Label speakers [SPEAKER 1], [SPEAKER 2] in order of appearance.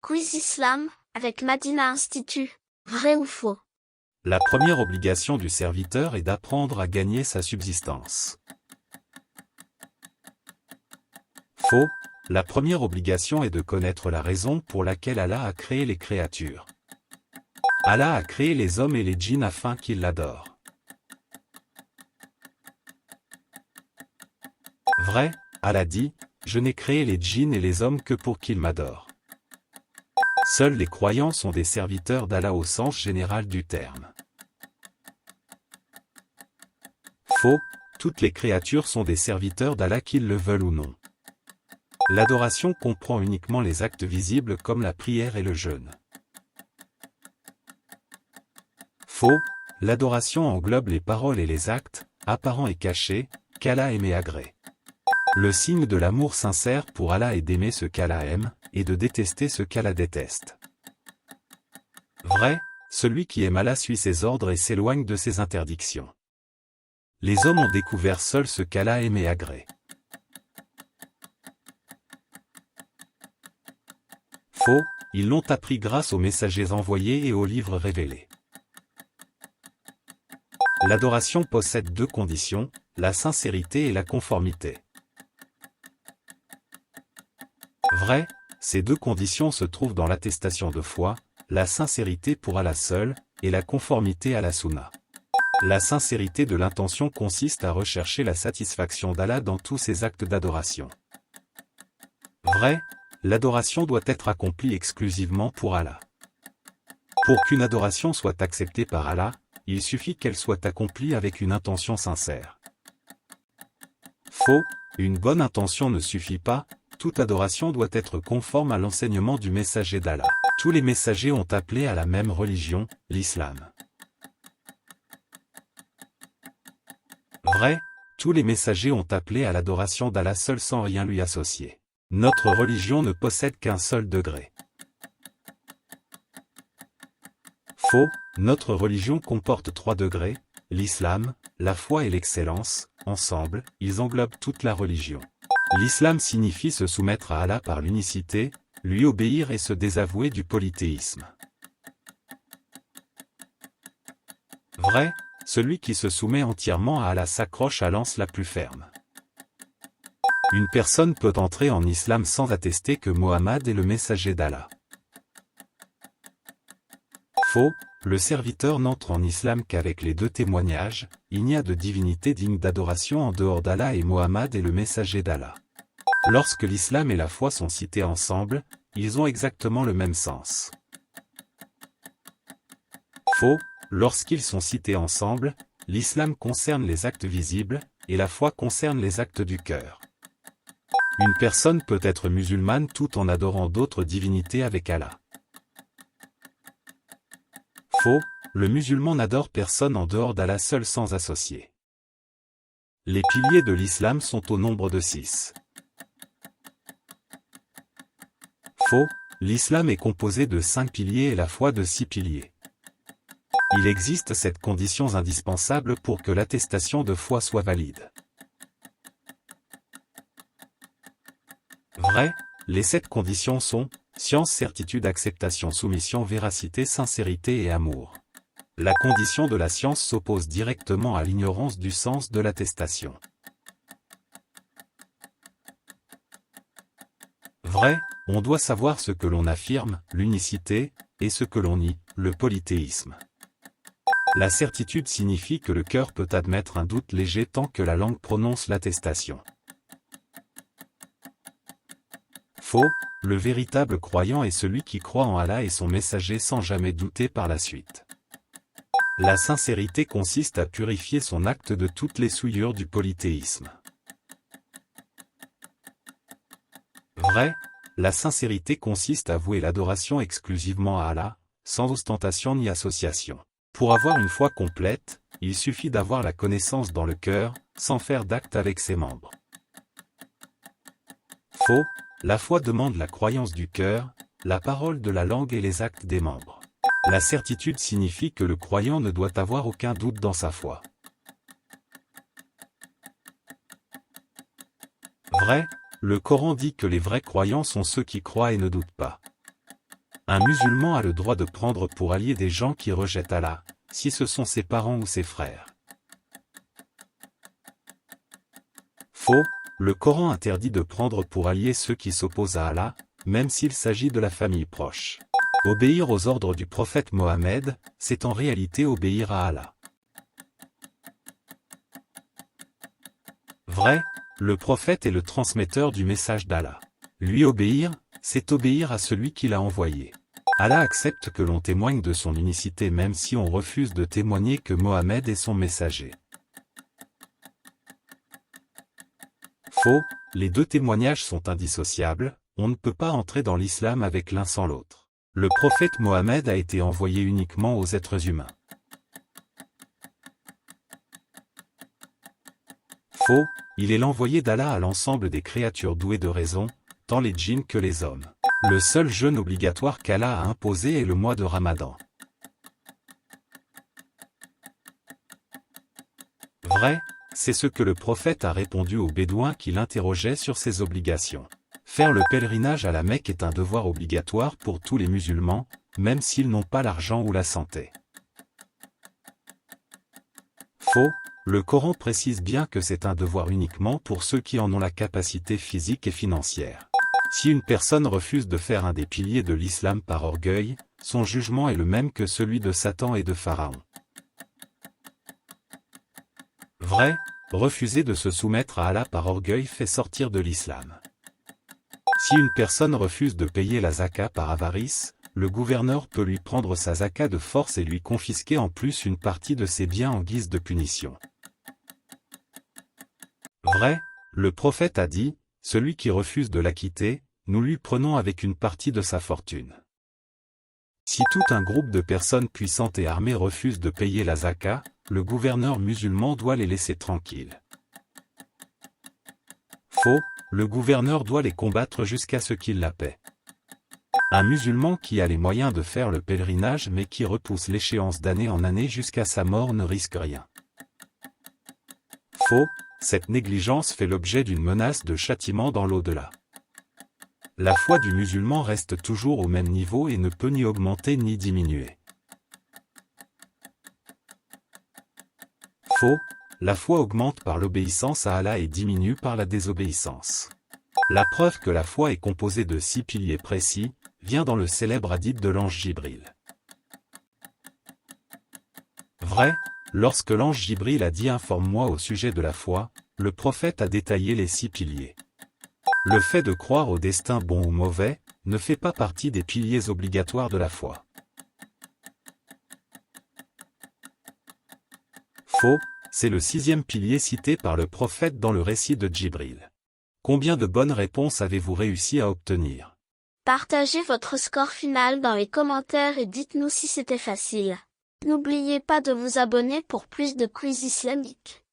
[SPEAKER 1] Quiz Islam, avec Madina Institut. Vrai ou faux?
[SPEAKER 2] La première obligation du serviteur est d'apprendre à gagner sa subsistance. Faux. La première obligation est de connaître la raison pour laquelle Allah a créé les créatures. Allah a créé les hommes et les djinns afin qu'ils l'adorent. Vrai. Allah dit, je n'ai créé les djinns et les hommes que pour qu'ils m'adorent. Seuls les croyants sont des serviteurs d'Allah au sens général du terme. Faux. Toutes les créatures sont des serviteurs d'Allah qu'ils le veulent ou non. L'adoration comprend uniquement les actes visibles comme la prière et le jeûne. Faux. L'adoration englobe les paroles et les actes, apparents et cachés, qu'Allah aime et agrée. Le signe de l'amour sincère pour Allah est d'aimer ce qu'Allah aime, et de détester ce qu'Allah déteste. Vrai. Celui qui aime Allah suit ses ordres et s'éloigne de ses interdictions. Les hommes ont découvert seuls ce qu'Allah aime et agrée. Faux. Ils l'ont appris grâce aux messagers envoyés et aux livres révélés. L'adoration possède deux conditions, la sincérité et la conformité. Vrai. Ces deux conditions se trouvent dans l'attestation de foi, la sincérité pour Allah seul, et la conformité à la sunna. La sincérité de l'intention consiste à rechercher la satisfaction d'Allah dans tous ses actes d'adoration. Vrai. L'adoration doit être accomplie exclusivement pour Allah. Pour qu'une adoration soit acceptée par Allah, il suffit qu'elle soit accomplie avec une intention sincère. Faux. Une bonne intention ne suffit pas, toute adoration doit être conforme à l'enseignement du messager d'Allah. Tous les messagers ont appelé à la même religion, l'islam. Vrai. Tous les messagers ont appelé à l'adoration d'Allah seul sans rien lui associer. Notre religion ne possède qu'un seul degré. Faux. Notre religion comporte 3 degrés, l'islam, la foi et l'excellence, ensemble, ils englobent toute la religion. L'islam signifie se soumettre à Allah par l'unicité, lui obéir et se désavouer du polythéisme. Vrai. Celui qui se soumet entièrement à Allah s'accroche à l'anse la plus ferme. Une personne peut entrer en islam sans attester que Mohammed est le messager d'Allah. Faux. Le serviteur n'entre en islam qu'avec les deux témoignages, il n'y a de divinité digne d'adoration en dehors d'Allah et Mohammed est le messager d'Allah. Lorsque l'islam et la foi sont cités ensemble, ils ont exactement le même sens. Faux. Lorsqu'ils sont cités ensemble, l'islam concerne les actes visibles, et la foi concerne les actes du cœur. Une personne peut être musulmane tout en adorant d'autres divinités avec Allah. Faux. Le musulman n'adore personne en dehors d'Allah seul sans associé. Les piliers de l'islam sont au nombre de 6. Faux. L'islam est composé de 5 piliers et la foi de 6 piliers. Il existe 7 conditions indispensables pour que l'attestation de foi soit valide. Vrai. Les 7 conditions sont science, certitude, acceptation, soumission, véracité, sincérité et amour. La condition de la science s'oppose directement à l'ignorance du sens de l'attestation. Vrai. On doit savoir ce que l'on affirme, l'unicité, et ce que l'on nie, le polythéisme. La certitude signifie que le cœur peut admettre un doute léger tant que la langue prononce l'attestation. Faux. Le véritable croyant est celui qui croit en Allah et son messager sans jamais douter par la suite. La sincérité consiste à purifier son acte de toutes les souillures du polythéisme. Vrai. La sincérité consiste à vouer l'adoration exclusivement à Allah, sans ostentation ni association. Pour avoir une foi complète, il suffit d'avoir la connaissance dans le cœur, sans faire d'acte avec ses membres. Faux. La foi demande la croyance du cœur, la parole de la langue et les actes des membres. La certitude signifie que le croyant ne doit avoir aucun doute dans sa foi. Vrai. Le Coran dit que les vrais croyants sont ceux qui croient et ne doutent pas. Un musulman a le droit de prendre pour alliés des gens qui rejettent Allah, si ce sont ses parents ou ses frères. Faux, le Coran interdit de prendre pour alliés ceux qui s'opposent à Allah, même s'il s'agit de la famille proche. Obéir aux ordres du prophète Mohammed, c'est en réalité obéir à Allah. Vrai, le prophète est le transmetteur du message d'Allah. Lui obéir, c'est obéir à celui qui l'a envoyé. Allah accepte que l'on témoigne de son unicité même si on refuse de témoigner que Mohammed est son messager. Faux, les deux témoignages sont indissociables, on ne peut pas entrer dans l'islam avec l'un sans l'autre. Le prophète Mohammed a été envoyé uniquement aux êtres humains. Faux, il est l'envoyé d'Allah à l'ensemble des créatures douées de raison, tant les djinns que les hommes. Le seul jeûne obligatoire qu'Allah a imposé est le mois de Ramadan. Vrai, c'est ce que le prophète a répondu aux Bédouins qui l'interrogeaient sur ses obligations. Faire le pèlerinage à la Mecque est un devoir obligatoire pour tous les musulmans, même s'ils n'ont pas l'argent ou la santé. Faux, le Coran précise bien que c'est un devoir uniquement pour ceux qui en ont la capacité physique et financière. Si une personne refuse de faire un des piliers de l'islam par orgueil, son jugement est le même que celui de Satan et de Pharaon. Vrai, refuser de se soumettre à Allah par orgueil fait sortir de l'islam. Si une personne refuse de payer la zaka par avarice, le gouverneur peut lui prendre sa zaka de force et lui confisquer en plus une partie de ses biens en guise de punition. Vrai, le prophète a dit, celui qui refuse de l'acquitter, nous lui prenons avec une partie de sa fortune. Si tout un groupe de personnes puissantes et armées refuse de payer la zaka, le gouverneur musulman doit les laisser tranquilles. Faux, le gouverneur doit les combattre jusqu'à ce qu'ils la paient. Un musulman qui a les moyens de faire le pèlerinage mais qui repousse l'échéance d'année en année jusqu'à sa mort ne risque rien. Faux, cette négligence fait l'objet d'une menace de châtiment dans l'au-delà. La foi du musulman reste toujours au même niveau et ne peut ni augmenter ni diminuer. Faux, la foi augmente par l'obéissance à Allah et diminue par la désobéissance. La preuve que la foi est composée de 6 piliers précis, vient dans le célèbre hadith de l'ange Jibril. Vrai, lorsque l'ange Jibril a dit « Informe-moi au sujet de la foi », le prophète a détaillé les 6 piliers. Le fait de croire au destin bon ou mauvais, ne fait pas partie des piliers obligatoires de la foi. Faux, c'est le 6e pilier cité par le prophète dans le récit de Djibril. Combien de bonnes réponses avez-vous réussi à obtenir?
[SPEAKER 1] Partagez votre score final dans les commentaires et dites-nous si c'était facile. N'oubliez pas de vous abonner pour plus de quiz islamiques.